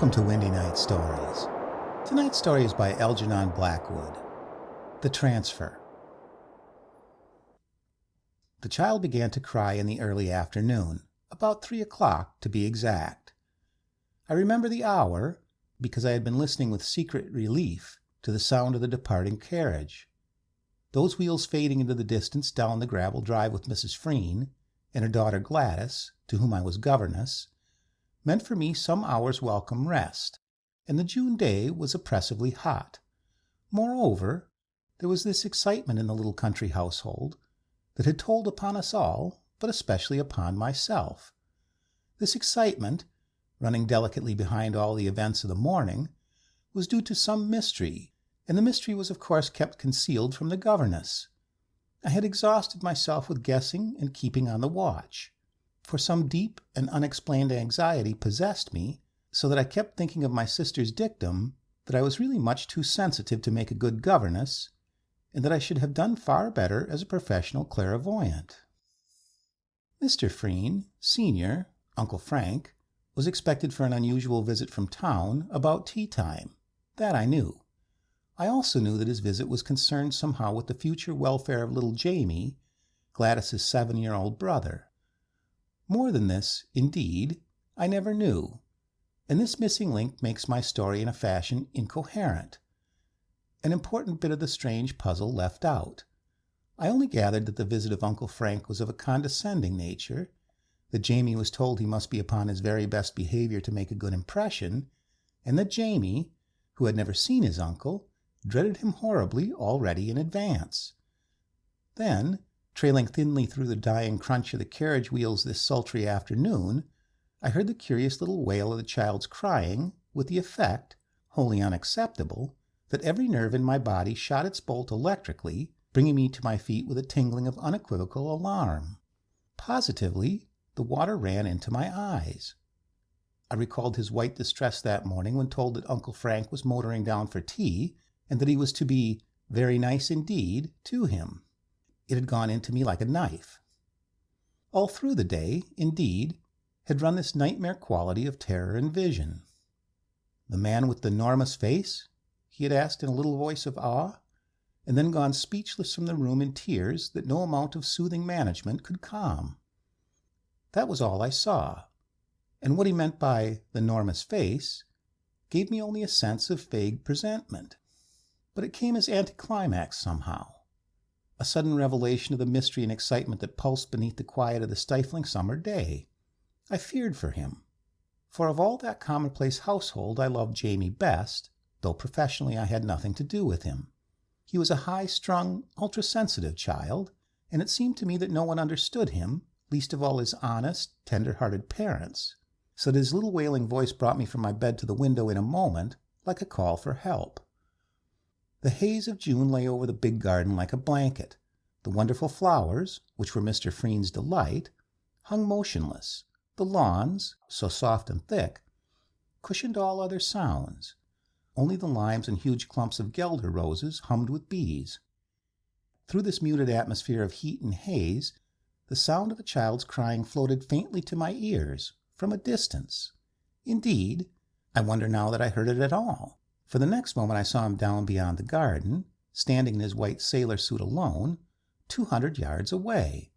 Welcome to Windy Night Stories. Tonight's story is by Algernon Blackwood. The Transfer. The child began to cry in the early afternoon, about 3 o'clock to be exact. I remember the hour because I had been listening with secret relief to the sound of the departing carriage. Those wheels fading into the distance down the gravel drive with Mrs. Freen and her daughter Gladys, to whom I was governess, meant for me some hours' welcome rest, and the June day was oppressively hot. Moreover, there was this excitement in the little country household that had told upon us all, but especially upon myself. This excitement, running delicately behind all the events of the morning, was due to some mystery, and the mystery was of course kept concealed from the governess. I had exhausted myself with guessing and keeping on the watch, for some deep and unexplained anxiety possessed me, so that I kept thinking of my sister's dictum that I was really much too sensitive to make a good governess, and that I should have done far better as a professional clairvoyant. Mr. Freen, Sr., Uncle Frank, was expected for an unusual visit from town about tea-time. That I knew. I also knew that his visit was concerned somehow with the future welfare of little Jamie, Gladys's 7-year-old brother. More than this, indeed, I never knew, and this missing link makes my story in a fashion incoherent. An important bit of the strange puzzle left out. I only gathered that the visit of Uncle Frank was of a condescending nature, that Jamie was told he must be upon his very best behavior to make a good impression, and that Jamie, who had never seen his uncle, dreaded him horribly already in advance. Then, trailing thinly through the dying crunch of the carriage wheels this sultry afternoon, I heard the curious little wail of the child's crying, with the effect, wholly unacceptable, that every nerve in my body shot its bolt electrically, bringing me to my feet with a tingling of unequivocal alarm. Positively, the water ran into my eyes. I recalled his white distress that morning when told that Uncle Frank was motoring down for tea, and that he was to be very nice indeed to him. It had gone into me like a knife. All through the day, indeed, had run this nightmare quality of terror and vision. "The man with the enormous face?" he had asked in a little voice of awe, and then gone speechless from the room in tears that no amount of soothing management could calm. That was all I saw, and what he meant by the enormous face gave me only a sense of vague presentiment. But it came as anticlimax somehow. A sudden revelation of the mystery and excitement that pulsed beneath the quiet of the stifling summer day. I feared for him, for of all that commonplace household I loved Jamie best, though professionally I had nothing to do with him. He was a high-strung, ultra-sensitive child, and it seemed to me that no one understood him, least of all his honest, tender-hearted parents, so that his little wailing voice brought me from my bed to the window in a moment, like a call for help. The haze of June lay over the big garden like a blanket. The wonderful flowers, which were Mr. Freen's delight, hung motionless. The lawns, so soft and thick, cushioned all other sounds. Only the limes and huge clumps of guelder roses hummed with bees. Through this muted atmosphere of heat and haze, the sound of a child's crying floated faintly to my ears, from a distance. Indeed, I wonder now that I heard it at all. For the next moment I saw him down beyond the garden, standing in his white sailor suit alone, 200 yards away.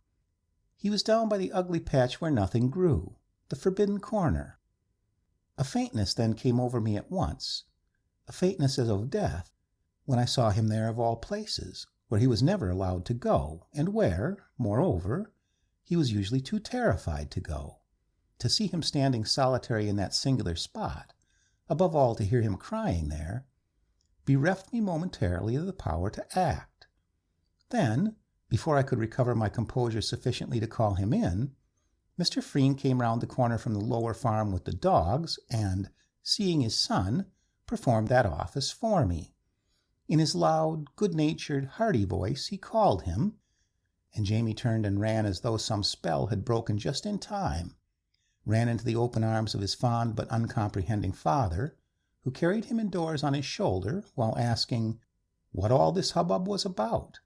He was down by the ugly patch where nothing grew, the forbidden corner. A faintness then came over me at once, a faintness as of death, when I saw him there of all places, where he was never allowed to go, and where, moreover, he was usually too terrified to go. To see him standing solitary in that singular spot, above all to hear him crying there, bereft me momentarily of the power to act. Then, before I could recover my composure sufficiently to call him in, Mr. Freen came round the corner from the lower farm with the dogs, and, seeing his son, performed that office for me. In his loud, good-natured, hearty voice he called him, and Jamie turned and ran as though some spell had broken just in time, ran into the open arms of his fond but uncomprehending father, who carried him indoors on his shoulder while asking what all this hubbub was about.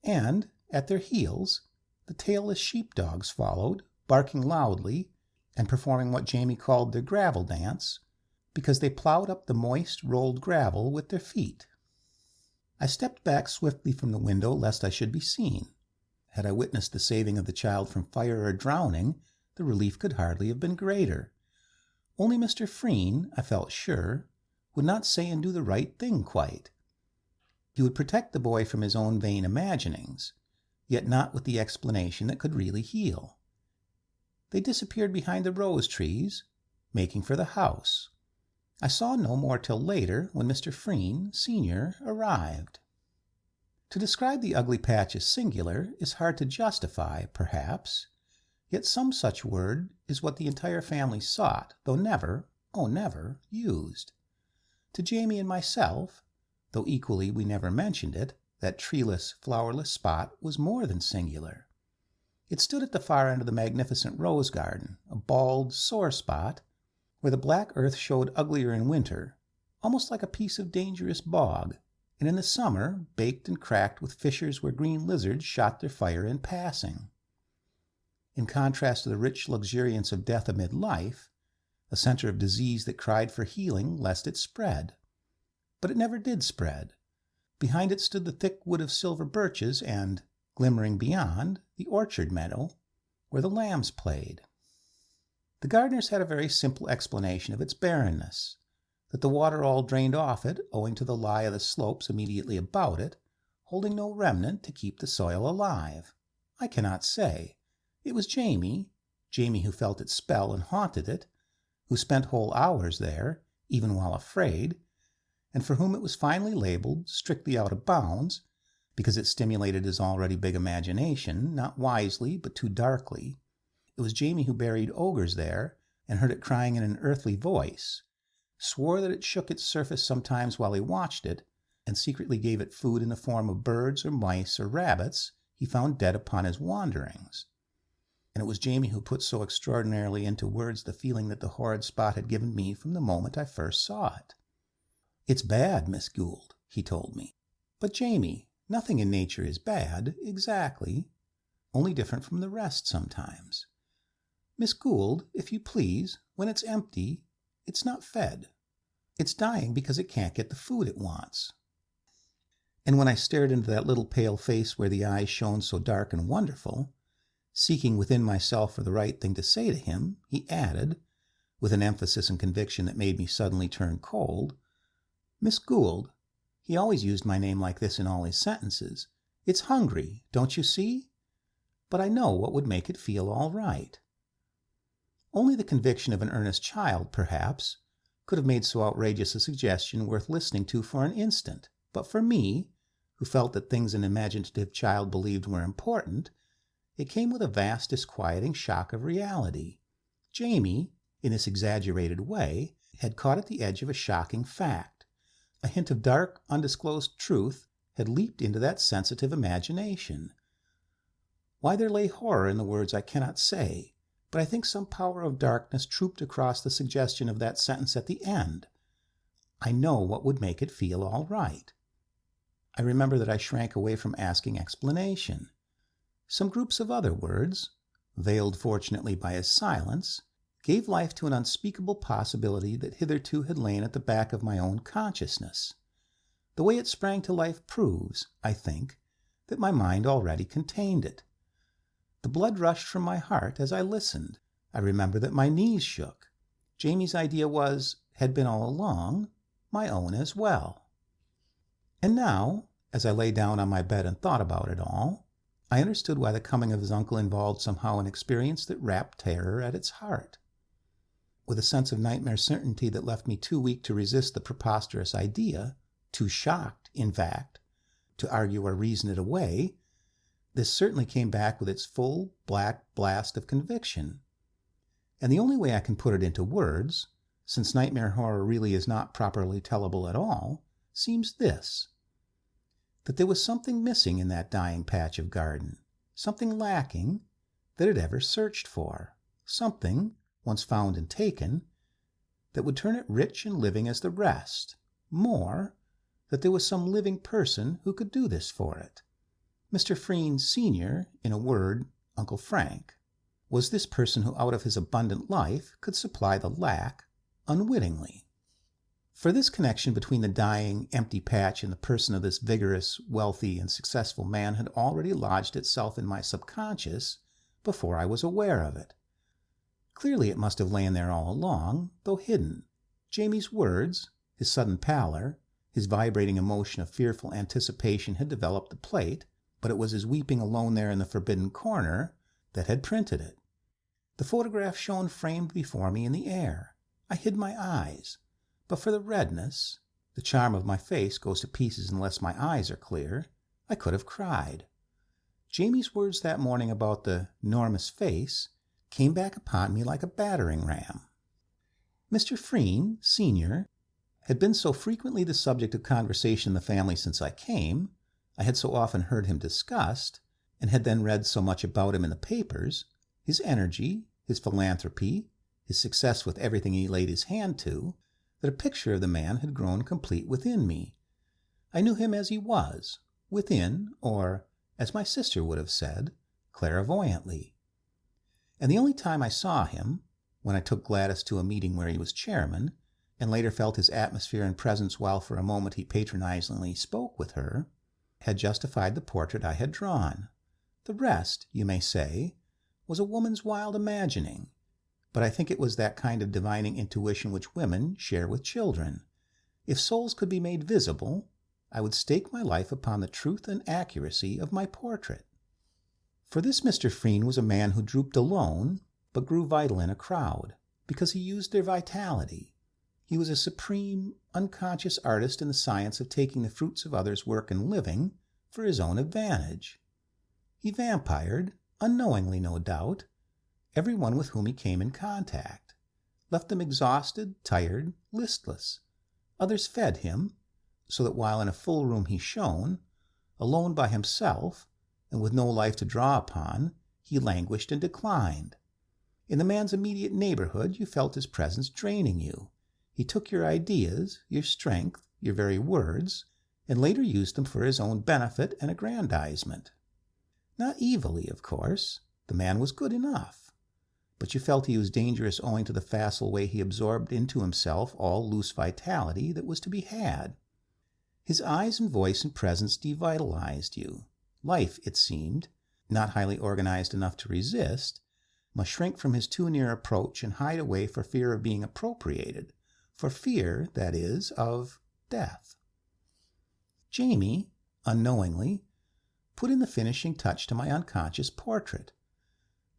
And, at their heels, the tailless sheep-dogs followed, barking loudly, and performing what Jamie called their gravel dance, because they plowed up the moist, rolled gravel with their feet. I stepped back swiftly from the window lest I should be seen. Had I witnessed the saving of the child from fire or drowning, the relief could hardly have been greater. Only Mr. Freen, I felt sure, would not say and do the right thing quite. He would protect the boy from his own vain imaginings, yet not with the explanation that could really heal. They disappeared behind the rose trees, making for the house. I saw no more till later, when Mr. Freen, Sr., arrived. To describe the ugly patch as singular is hard to justify, perhaps, yet some such word is what the entire family sought, though never, oh never, used. To Jamie and myself, though equally we never mentioned it, that treeless, flowerless spot was more than singular. It stood at the far end of the magnificent rose garden, a bald, sore spot, where the black earth showed uglier in winter, almost like a piece of dangerous bog, and in the summer baked and cracked with fissures where green lizards shot their fire in passing. In contrast to the rich luxuriance of death amid life, a center of disease that cried for healing lest it spread. But it never did spread. Behind it stood the thick wood of silver birches and, glimmering beyond, the orchard meadow, where the lambs played. The gardeners had a very simple explanation of its barrenness, that the water all drained off it owing to the lie of the slopes immediately about it, holding no remnant to keep the soil alive. I cannot say. It was Jamie who felt its spell and haunted it, who spent whole hours there, even while afraid, and for whom it was finally labeled strictly out of bounds, because it stimulated his already big imagination, not wisely but too darkly. It was Jamie who buried ogres there and heard it crying in an earthly voice, swore that it shook its surface sometimes while he watched it, and secretly gave it food in the form of birds or mice or rabbits he found dead upon his wanderings. And it was Jamie who put so extraordinarily into words the feeling that the horrid spot had given me from the moment I first saw it. "It's bad, Miss Gould," he told me. "But, Jamie, nothing in nature is bad, exactly, only different from the rest sometimes. Miss Gould, if you please, when it's empty, it's not fed. It's dying because it can't get the food it wants." And when I stared into that little pale face where the eyes shone so dark and wonderful, seeking within myself for the right thing to say to him, he added, with an emphasis and conviction that made me suddenly turn cold, "Miss Gould," he always used my name like this in all his sentences, "it's hungry, don't you see? But I know what would make it feel all right." Only the conviction of an earnest child, perhaps, could have made so outrageous a suggestion worth listening to for an instant, but for me, who felt that things an imaginative child believed were important, it came with a vast disquieting shock of reality. Jamie, in this exaggerated way, had caught at the edge of a shocking fact. A hint of dark, undisclosed truth had leaped into that sensitive imagination. Why there lay horror in the words I cannot say, but I think some power of darkness trooped across the suggestion of that sentence at the end. I know what would make it feel all right. I remember that I shrank away from asking explanation. Some groups of other words, veiled fortunately by his silence, gave life to an unspeakable possibility that hitherto had lain at the back of my own consciousness. The way it sprang to life proves, I think, that my mind already contained it. The blood rushed from my heart as I listened. I remember that my knees shook. Jamie's idea had been all along, my own as well. And now, as I lay down on my bed and thought about it all, I understood why the coming of his uncle involved somehow an experience that wrapped terror at its heart. With a sense of nightmare certainty that left me too weak to resist the preposterous idea, too shocked, in fact, to argue or reason it away, this certainly came back with its full, black blast of conviction. And the only way I can put it into words, since nightmare horror really is not properly tellable at all, seems this: that there was something missing in that dying patch of garden, something lacking that it ever searched for, something, once found and taken, that would turn it rich and living as the rest, more, that there was some living person who could do this for it. Mr. Freen, Sr., in a word, Uncle Frank, was this person who out of his abundant life could supply the lack unwittingly. For this connection between the dying, empty patch and the person of this vigorous, wealthy, and successful man had already lodged itself in my subconscious before I was aware of it. Clearly it must have lain there all along, though hidden. Jamie's words, his sudden pallor, his vibrating emotion of fearful anticipation had developed the plate, but it was his weeping alone there in the forbidden corner that had printed it. The photograph shone framed before me in the air. I hid my eyes. But for the redness, the charm of my face goes to pieces unless my eyes are clear, I could have cried. Jamie's words that morning about the enormous face came back upon me like a battering ram. Mr. Freen, Sr., had been so frequently the subject of conversation in the family since I came, I had so often heard him discussed, and had then read so much about him in the papers, his energy, his philanthropy, his success with everything he laid his hand to, that a picture of the man had grown complete within me. I knew him as he was, within, or, as my sister would have said, clairvoyantly. And the only time I saw him, when I took Gladys to a meeting where he was chairman, and later felt his atmosphere and presence while for a moment he patronizingly spoke with her, had justified the portrait I had drawn. The rest, you may say, was a woman's wild imagining, but I think it was that kind of divining intuition which women share with children. If souls could be made visible, I would stake my life upon the truth and accuracy of my portrait. For this Mr. Freen was a man who drooped alone, but grew vital in a crowd, because he used their vitality. He was a supreme, unconscious artist in the science of taking the fruits of others' work and living for his own advantage. He vampired, unknowingly no doubt, everyone with whom he came in contact, left them exhausted, tired, listless. Others fed him, so that while in a full room he shone, alone by himself, and with no life to draw upon, he languished and declined. In the man's immediate neighborhood you felt his presence draining you. He took your ideas, your strength, your very words, and later used them for his own benefit and aggrandizement. Not evilly, of course. The man was good enough. But you felt he was dangerous owing to the facile way he absorbed into himself all loose vitality that was to be had. His eyes and voice and presence devitalized you. Life, it seemed, not highly organized enough to resist, must shrink from his too near approach and hide away for fear of being appropriated, for fear, that is, of death. Jamie, unknowingly, put in the finishing touch to my unconscious portrait.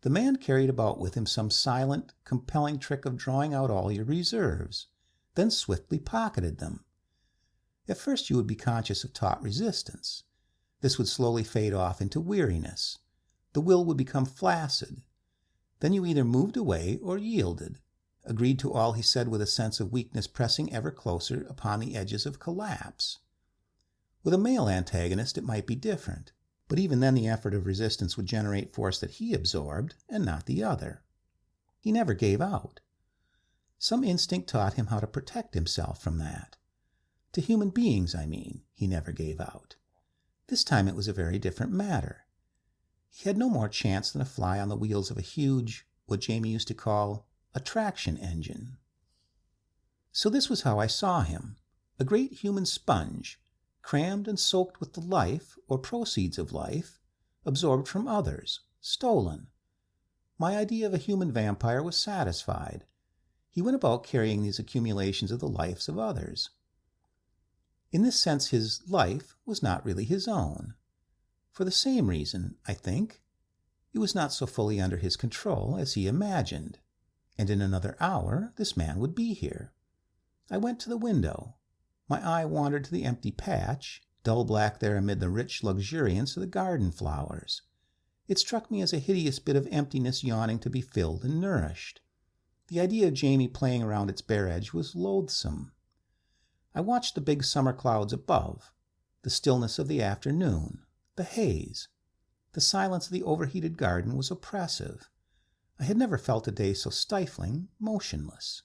The man carried about with him some silent, compelling trick of drawing out all your reserves, then swiftly pocketed them. At first you would be conscious of taut resistance. This would slowly fade off into weariness. The will would become flaccid. Then you either moved away or yielded, agreed to all he said with a sense of weakness pressing ever closer upon the edges of collapse. With a male antagonist it might be different, but even then the effort of resistance would generate force that he absorbed and not the other. He never gave out. Some instinct taught him how to protect himself from that. To human beings, I mean, he never gave out. This time it was a very different matter. He had no more chance than a fly on the wheels of a huge, what Jamie used to call, a traction engine. So this was how I saw him, a great human sponge, crammed and soaked with the life, or proceeds of life, absorbed from others, stolen. My idea of a human vampire was satisfied. He went about carrying these accumulations of the lives of others. In this sense his life was not really his own. For the same reason, I think, it was not so fully under his control as he imagined, and in another hour this man would be here. I went to the window. My eye wandered to the empty patch, dull black there amid the rich luxuriance of the garden flowers. It struck me as a hideous bit of emptiness yawning to be filled and nourished. The idea of Jamie playing around its bare edge was loathsome. I watched the big summer clouds above, the stillness of the afternoon, the haze. The silence of the overheated garden was oppressive. I had never felt a day so stifling, motionless.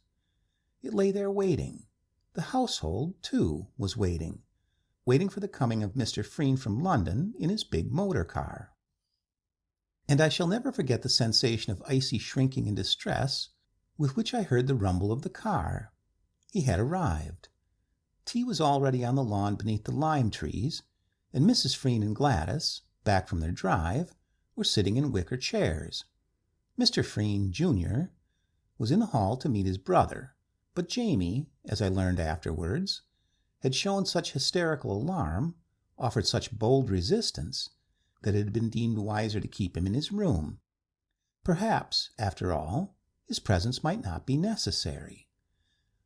It lay there waiting. The household, too, was waiting for the coming of Mr. Freen from London in his big motor car. And I shall never forget the sensation of icy shrinking and distress with which I heard the rumble of the car. He had arrived. Tea was already on the lawn beneath the lime trees, and Mrs. Freen and Gladys, back from their drive, were sitting in wicker chairs. Mr. Freen, Jr., was in the hall to meet his brother, but Jamie, as I learned afterwards, had shown such hysterical alarm, offered such bold resistance, that it had been deemed wiser to keep him in his room. Perhaps, after all, his presence might not be necessary.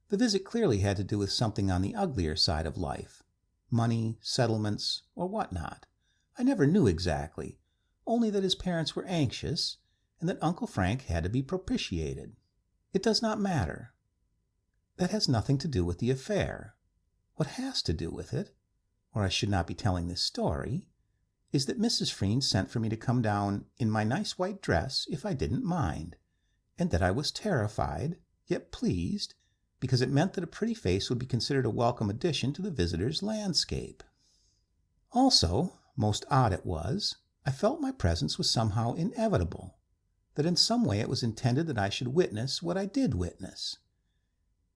The visit clearly had to do with something on the uglier side of life, money, settlements, or what not. I never knew exactly, only that his parents were anxious, and that Uncle Frank had to be propitiated. It does not matter. That has nothing to do with the affair. What has to do with it, or I should not be telling this story, is that Mrs. Freen sent for me to come down in my nice white dress if I didn't mind, and that I was terrified, yet pleased, because it meant that a pretty face would be considered a welcome addition to the visitor's landscape. Also, most odd it was, I felt my presence was somehow inevitable, that in some way it was intended that I should witness what I did witness.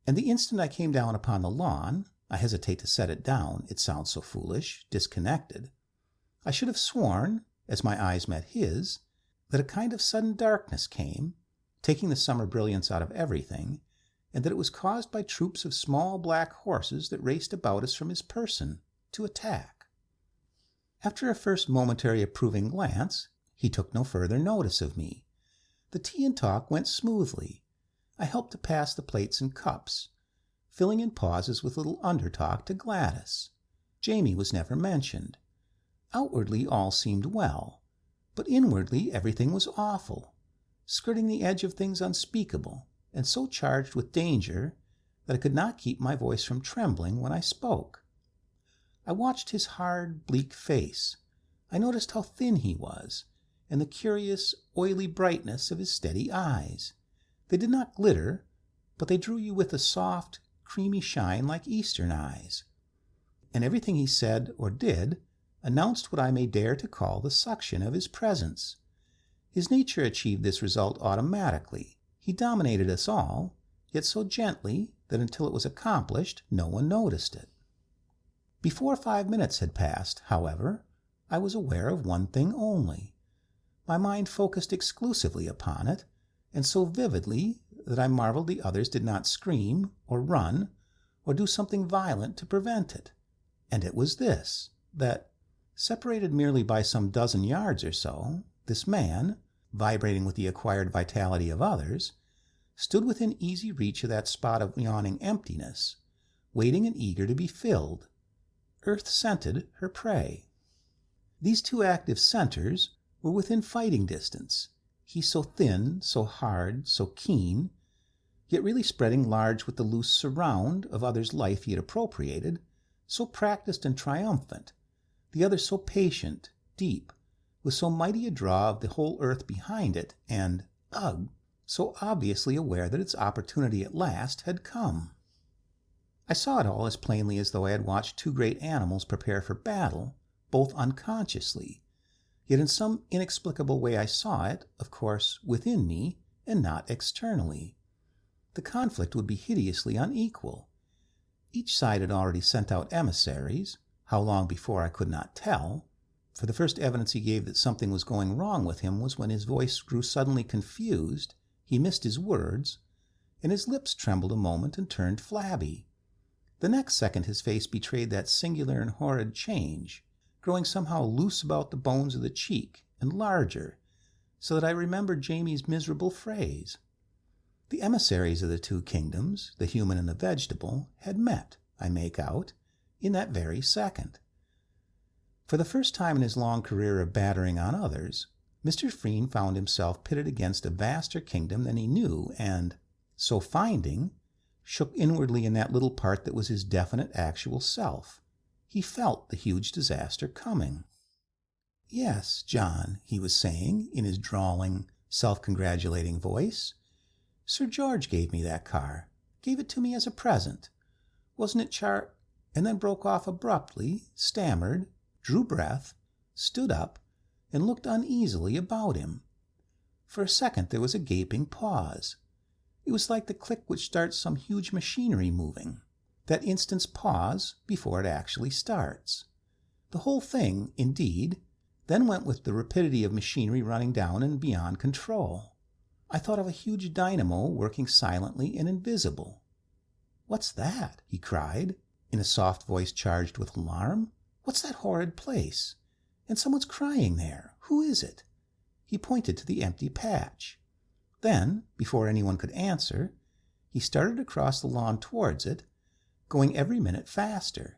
And the instant I came down upon the lawn, I hesitate to set it down, it sounds so foolish, disconnected, I should have sworn, as my eyes met his, that a kind of sudden darkness came, taking the summer brilliance out of everything, and that it was caused by troops of small black horses that raced about us from his person, to attack. After a first momentary approving glance, he took no further notice of me. The tea and talk went smoothly. I helped to pass the plates and cups, filling in pauses with little undertalk to Gladys. Jamie was never mentioned. Outwardly all seemed well, but inwardly everything was awful, skirting the edge of things unspeakable, and so charged with danger that I could not keep my voice from trembling when I spoke. I watched his hard, bleak face. I noticed how thin he was, and the curious, oily brightness of his steady eyes. They did not glitter, but they drew you with a soft, creamy shine like Eastern eyes. And everything he said or did announced what I may dare to call the suction of his presence. His nature achieved this result automatically. He dominated us all, yet so gently that until it was accomplished, no one noticed it. Before 5 minutes had passed, however, I was aware of one thing only. My mind focused exclusively upon it, and so vividly that I marveled the others did not scream, or run, or do something violent to prevent it. And it was this, that, separated merely by some dozen yards or so, this man, vibrating with the acquired vitality of others, stood within easy reach of that spot of yawning emptiness, waiting and eager to be filled. Earth scented her prey. These two active centers were within fighting distance, he so thin, so hard, so keen, yet really spreading large with the loose surround of others' life he had appropriated, so practiced and triumphant, the other so patient, deep, with so mighty a draw of the whole earth behind it, and, ugh, so obviously aware that its opportunity at last had come. I saw it all as plainly as though I had watched two great animals prepare for battle, both unconsciously, yet in some inexplicable way I saw it, of course, within me, and not externally. The conflict would be hideously unequal. Each side had already sent out emissaries, how long before I could not tell, for the first evidence he gave that something was going wrong with him was when his voice grew suddenly confused, he missed his words, and his lips trembled a moment and turned flabby. The next second his face betrayed that singular and horrid change, growing somehow loose about the bones of the cheek, and larger, so that I remembered Jamie's miserable phrase. The emissaries of the two kingdoms, the human and the vegetable, had met, I make out, in that very second. For the first time in his long career of battering on others, Mr. Freen found himself pitted against a vaster kingdom than he knew, and, so finding, shook inwardly in that little part that was his definite actual self. He felt the huge disaster coming. "Yes, John," he was saying, in his drawling, self-congratulating voice, "Sir George gave me that car, gave it to me as a present. Wasn't it and then broke off abruptly, stammered, drew breath, stood up, and looked uneasily about him. For a second there was a gaping pause. It was like the click which starts some huge machinery moving. that instant's pause before it actually starts. The whole thing, indeed, then went with the rapidity of machinery running down and beyond control. I thought of a huge dynamo working silently and invisible. "What's that?" he cried, in a soft voice charged with alarm. "What's that horrid place? And someone's crying there. Who is it?" He pointed to the empty patch. Then, before anyone could answer, he started across the lawn towards it, going every minute faster.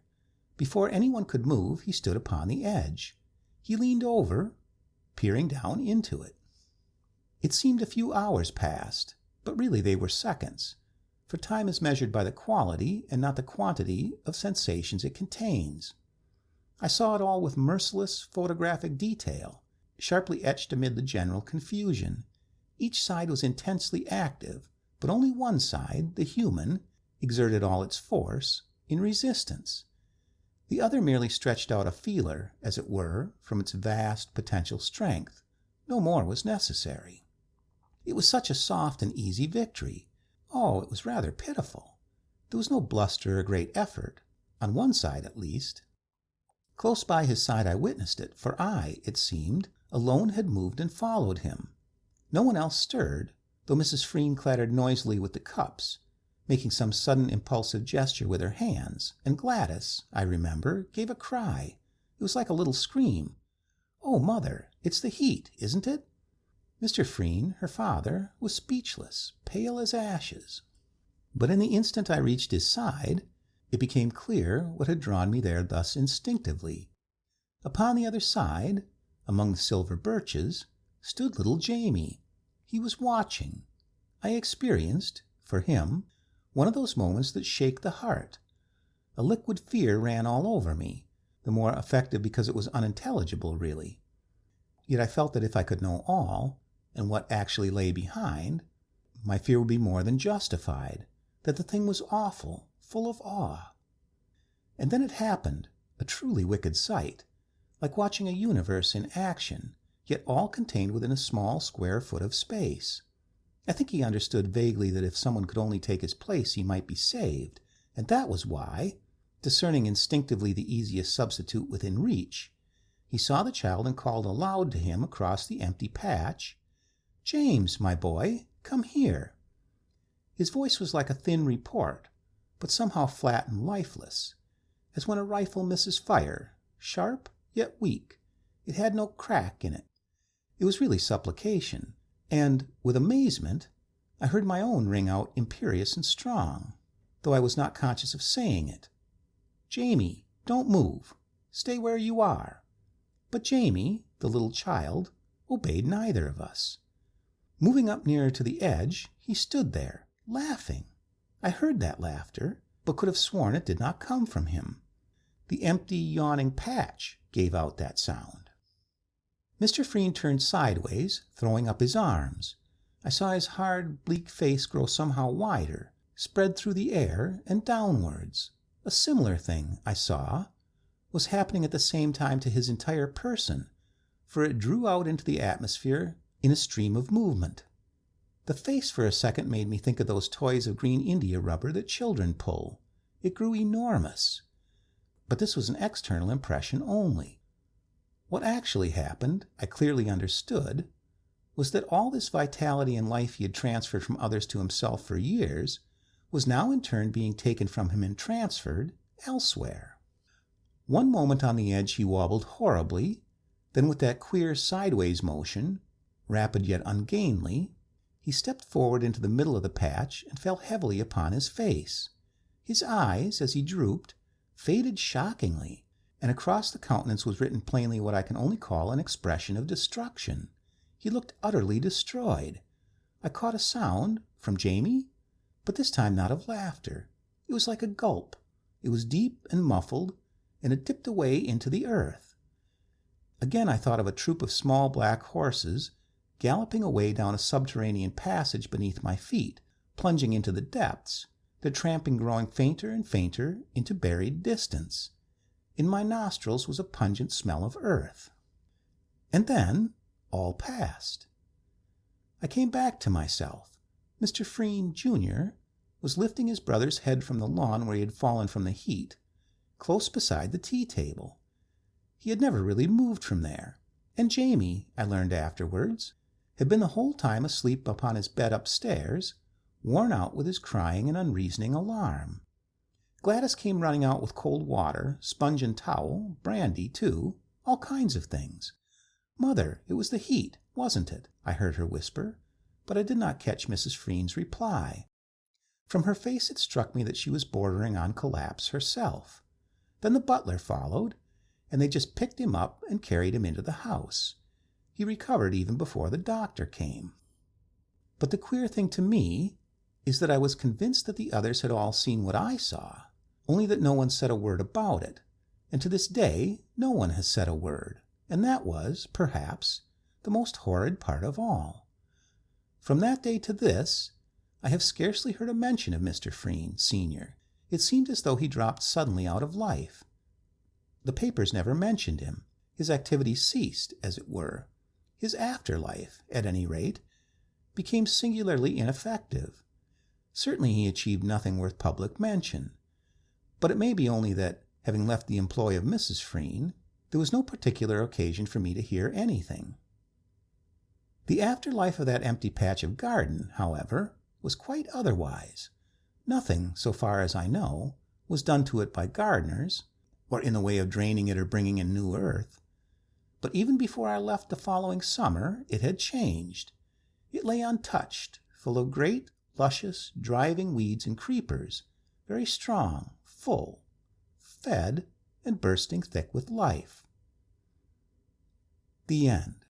Before anyone could move, he stood upon the edge. He leaned over, peering down into it. It seemed a few hours passed, but really they were seconds, for time is measured by the quality and not the quantity of sensations it contains. I saw it all with merciless photographic detail, sharply etched amid the general confusion. Each side was intensely active, but only one side, the human, exerted all its force in resistance. The other merely stretched out a feeler, as it were, from its vast potential strength. No more was necessary. It was such a soft and easy victory. Oh, it was rather pitiful. There was no bluster or great effort, on one side at least. Close by his side I witnessed it, for I, it seemed, alone had moved and followed him. No one else stirred, though Mrs. Freen clattered noisily with the cups, making some sudden impulsive gesture with her hands, and Gladys, I remember, gave a cry. It was like a little scream. "Oh, Mother, it's the heat, isn't it?" Mr. Freen, her father, was speechless, pale as ashes. But in the instant I reached his side, it became clear what had drawn me there thus instinctively. Upon the other side, among the silver birches, stood little Jamie. He was watching. I experienced, for him, one of those moments that shake the heart. A liquid fear ran all over me, the more effective because it was unintelligible, really. Yet I felt that if I could know all, and what actually lay behind, my fear would be more than justified, that the thing was awful, full of awe. And then it happened, a truly wicked sight, like watching a universe in action, yet all contained within a small square foot of space. I think he understood vaguely that if someone could only take his place, he might be saved, and that was why, discerning instinctively the easiest substitute within reach, he saw the child and called aloud to him across the empty patch, "James, my boy, come here." His voice was like a thin report, but somehow flat and lifeless, as when a rifle misses fire, sharp yet weak. It had no crack in it. It was really supplication, and, with amazement, I heard my own ring out imperious and strong, though I was not conscious of saying it. "Jamie, don't move. Stay where you are." But Jamie, the little child, obeyed neither of us. Moving up nearer to the edge, he stood there, laughing. I heard that laughter, but could have sworn it did not come from him. The empty, yawning patch gave out that sound. Mr. Freen turned sideways, throwing up his arms. I saw his hard, bleak face grow somehow wider, spread through the air and downwards. A similar thing, I saw, was happening at the same time to his entire person, for it drew out into the atmosphere in a stream of movement. The face for a second made me think of those toys of green India rubber that children pull. It grew enormous. But this was an external impression only. What actually happened, I clearly understood, was that all this vitality and life he had transferred from others to himself for years was now in turn being taken from him and transferred elsewhere. One moment on the edge he wobbled horribly, then with that queer sideways motion, rapid yet ungainly, he stepped forward into the middle of the patch and fell heavily upon his face. His eyes, as he drooped, faded shockingly, and across the countenance was written plainly what I can only call an expression of destruction. He looked utterly destroyed. I caught a sound from Jamie, but this time not of laughter. It was like a gulp. It was deep and muffled, and it dipped away into the earth. Again I thought of a troop of small black horses galloping away down a subterranean passage beneath my feet, plunging into the depths, their tramping growing fainter and fainter into buried distance. In my nostrils was a pungent smell of earth. And then all passed. I came back to myself. Mr. Freen, Jr., was lifting his brother's head from the lawn where he had fallen from the heat, close beside the tea table. He had never really moved from there, and Jamie, I learned afterwards, had been the whole time asleep upon his bed upstairs, worn out with his crying and unreasoning alarm. Gladys came running out with cold water, sponge and towel, brandy, too, all kinds of things. "Mother, it was the heat, wasn't it?" I heard her whisper, but I did not catch Mrs. Freen's reply. From her face it struck me that she was bordering on collapse herself. Then the butler followed, and they just picked him up and carried him into the house. He recovered even before the doctor came. But the queer thing to me is that I was convinced that the others had all seen what I saw, only that no one said a word about it, and to this day no one has said a word, and that was, perhaps, the most horrid part of all. From that day to this, I have scarcely heard a mention of Mr. Freen, Sr. It seemed as though he dropped suddenly out of life. The papers never mentioned him. His activities ceased, as it were. His afterlife, at any rate, became singularly ineffective. Certainly he achieved nothing worth public mention, but it may be only that, having left the employ of Mrs. Freen, there was no particular occasion for me to hear anything. The afterlife of that empty patch of garden, however, was quite otherwise. Nothing, so far as I know, was done to it by gardeners, or in the way of draining it or bringing in new earth. But even before I left the following summer, it had changed. It lay untouched, full of great, luscious, driving weeds and creepers, very strong, full, fed, and bursting thick with life. The end.